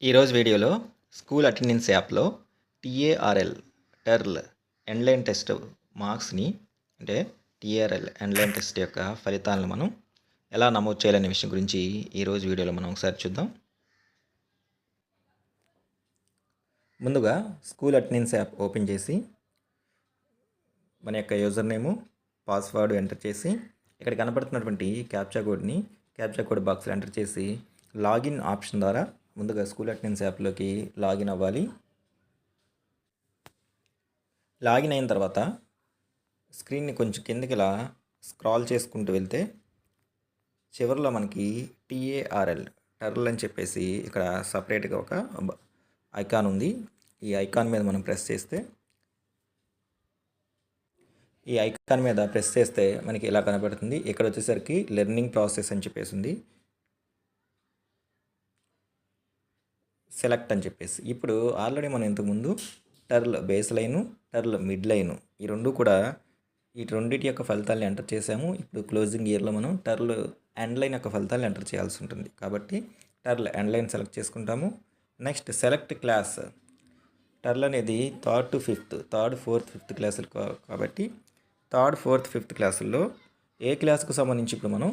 ఈరోజు వీడియోలో school attendance యాప్లో టీఏఆర్ఎల్ టెర్ల్ ఎండ్లైన్ టెస్ట్ మార్క్స్ని అంటే టీఆర్ఎల్ ఎండ్లైన్ టెస్ట్ యొక్క ఫలితాలను మనం ఎలా నమోదు చేయాలనే విషయం గురించి ఈరోజు వీడియోలో మనం ఒకసారి చూద్దాం. ముందుగా స్కూల్ అటెండెన్స్ యాప్ ఓపెన్ చేసి మన యొక్క యూజర్ నేము పాస్వర్డ్ ఎంటర్ చేసి ఇక్కడ కనబడుతున్నటువంటి క్యాప్చా కోడ్ బాక్స్లో ఎంటర్ చేసి లాగిన్ ఆప్షన్ ద్వారా ముందుగా స్కూల్ అటెండెన్స్ యాప్లోకి లాగిన్ అవ్వాలి. లాగిన్ అయిన తర్వాత స్క్రీన్ని కొంచెం కిందకి ఇలా స్క్రాల్ చేసుకుంటూ వెళ్తే చివరిలో మనకి టీఏఆర్ఎల్ టెర్ల్ అని చెప్పేసి ఇక్కడ సపరేట్గా ఒక ఐకాన్ ఉంది. ఈ ఐకాన్ మీద మనం ప్రెస్ చేస్తే మనకి ఇలా కనబడుతుంది. ఇక్కడ వచ్చేసరికి లెర్నింగ్ ప్రాసెస్ అని చెప్పేసి ఉంది, సెలెక్ట్ అని చెప్పేసి. ఇప్పుడు ఆల్రెడీ మనం ఇంతకుముందు టెర్ల్ బేస్ లైను, టెర్ల్ మిడ్ లైను ఈ రెండింటి యొక్క ఫలితాలను ఎంటర్ చేసాము. ఇప్పుడు క్లోజింగ్ ఇయర్లో మనం టెర్ల్ ఎండ్ లైన్ యొక్క ఫలితాలను ఎంటర్ చేయాల్సి ఉంటుంది. కాబట్టి టెర్ల్ ఎండ్ లైన్ సెలెక్ట్ చేసుకుంటాము. Next select class. టెర్ల్ అనేది థర్డ్, ఫోర్త్, ఫిఫ్త్ క్లాసులు కాబట్టి థర్డ్, ఫోర్త్, ఫిఫ్త్ క్లాసుల్లో ఏ క్లాస్కు సంబంధించి ఇప్పుడు మనం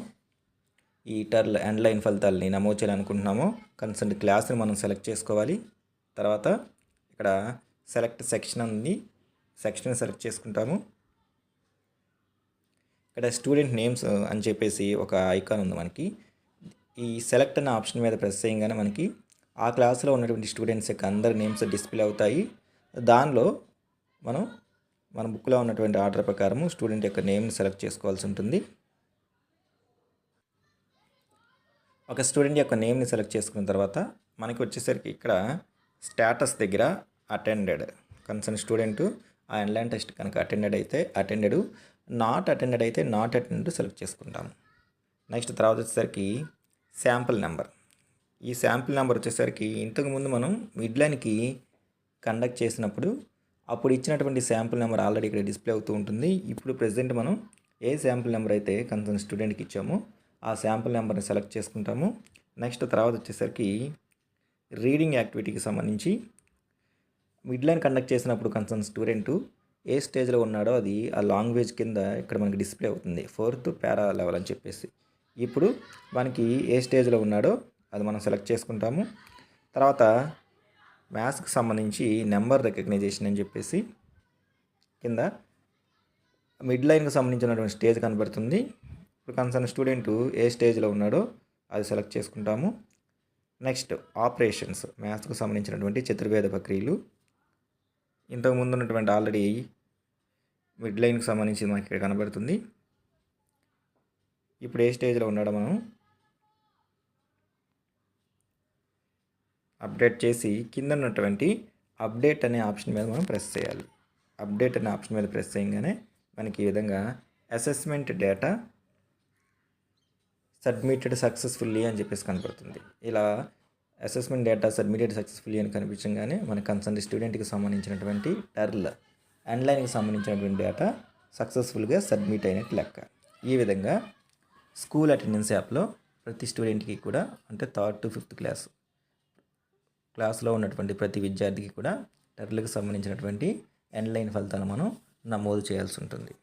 ఈ టెర్ల్ ఎండ్ లైన్ ఫలితాలని నమోదు చేయాలనుకుంటున్నామో కన్సర్న్ క్లాస్ని మనం సెలెక్ట్ చేసుకోవాలి. తర్వాత ఇక్కడ సెలెక్ట్ సెక్షన్ ఉంది, సెక్షన్ సెలెక్ట్ చేసుకుంటాము. ఇక్కడ స్టూడెంట్ నేమ్స్ అని చెప్పేసి ఒక ఐకాన్ ఉంది మనకి. ఈ సెలెక్ట్ అనే ఆప్షన్ మీద ప్రెస్ చేయగానే మనకి ఆ క్లాస్లో ఉన్నటువంటి స్టూడెంట్స్ యొక్క అందరి నేమ్స్ డిస్ప్లే అవుతాయి. దానిలో మన బుక్లో ఉన్నటువంటి ఆర్డర్ ప్రకారము స్టూడెంట్ యొక్క నేమ్ని సెలెక్ట్ చేసుకోవాల్సి ఉంటుంది. ఒక స్టూడెంట్ యొక్క నేమ్ని సెలెక్ట్ చేసుకున్న తర్వాత మనకి వచ్చేసరికి ఇక్కడ స్టేటస్ దగ్గర అటెండెడ్, కన్సర్న్ స్టూడెంట్ ఆ ఆన్లైన్ టెస్ట్ కనుక అటెండెడ్ అయితే అటెండెడ్, నాట్ అటెండెడ్ అయితే నాట్ అటెండెడ్ సెలెక్ట్ చేసుకుంటాము. నెక్స్ట్ తర్వాత వచ్చేసరికి శాంపుల్ నెంబర్. ఈ శాంపుల్ నెంబర్ వచ్చేసరికి ఇంతకుముందు మనం మిడ్ లైన్కి కండక్ట్ చేసినప్పుడు అప్పుడు ఇచ్చినటువంటి శాంపుల్ నెంబర్ ఆల్రెడీ ఇక్కడ డిస్ప్లే అవుతూ ఉంటుంది. ఇప్పుడు ప్రెజెంట్ మనం ఏ శాంపుల్ నెంబర్ అయితే కన్సర్న్ స్టూడెంట్కి ఇచ్చామో ఆ శాంపుల్ నెంబర్ని సెలెక్ట్ చేసుకుంటాము. నెక్స్ట్ తర్వాత వచ్చేసరికి రీడింగ్ యాక్టివిటీకి సంబంధించి మిడ్ లైన్ కండక్ట్ చేసినప్పుడు కన్సర్న్ స్టూడెంట్ ఏ స్టేజ్లో ఉన్నాడో అది ఆ లాంగ్వేజ్ కింద ఇక్కడ మనకి డిస్ప్లే అవుతుంది, 4th పారా లెవెల్ అని చెప్పేసి. ఇప్పుడు మనకి ఏ స్టేజ్లో ఉన్నాడో అది మనం సెలెక్ట్ చేసుకుంటాము. తర్వాత మ్యాథ్స్కి సంబంధించి నెంబర్ రికగ్నైజేషన్ అని చెప్పేసి కింద మిడ్ లైన్కి సంబంధించినటువంటి స్టేజ్ కనబడుతుంది. ఇప్పుడు కన్సర్న్ స్టూడెంట్ ఏ స్టేజ్లో ఉన్నాడో అది సెలెక్ట్ చేసుకుంటాము. నెక్స్ట్ ఆపరేషన్స్, మ్యాథ్స్కు సంబంధించినటువంటి చతుర్వేద ప్రక్రియలు. ఇంతకుముందు ఉన్నటువంటి ఆల్రెడీ మిడ్ లైన్కి సంబంధించి మనకి ఇక్కడ కనబడుతుంది. ఇప్పుడు ఏ స్టేజ్లో ఉన్నాడో మనం అప్డేట్ చేసి కింద ఉన్నటువంటి అప్డేట్ అనే ఆప్షన్ మీద మనం ప్రెస్ చేయాలి. అప్డేట్ అనే ఆప్షన్ మీద ప్రెస్ చేయగానే మనకి ఈ విధంగా అసెస్మెంట్ డేటా సబ్మిటెడ్ సక్సెస్ఫుల్లీ అని చెప్పేసి కనబడుతుంది. ఇలా అసెస్మెంట్ డేటా సబ్మిటెడ్ సక్సెస్ఫుల్లీ అని కనిపించగానే మన కన్సర్న్ స్టూడెంట్కి సంబంధించినటువంటి టెర్ల్ ఆన్లైన్కి సంబంధించినటువంటి డేటా సక్సెస్ఫుల్గా సబ్మిట్ అయినట్టు లెక్క. ఈ విధంగా స్కూల్ అటెండెన్స్ యాప్లో ప్రతి స్టూడెంట్కి కూడా అంటే 3rd to 5th క్లాస్లో ఉన్నటువంటి ప్రతి విద్యార్థికి కూడా టెర్ల్కి సంబంధించినటువంటి ఆన్లైన్ ఫలితాలు మనం నమోదు చేయాల్సి ఉంటుంది.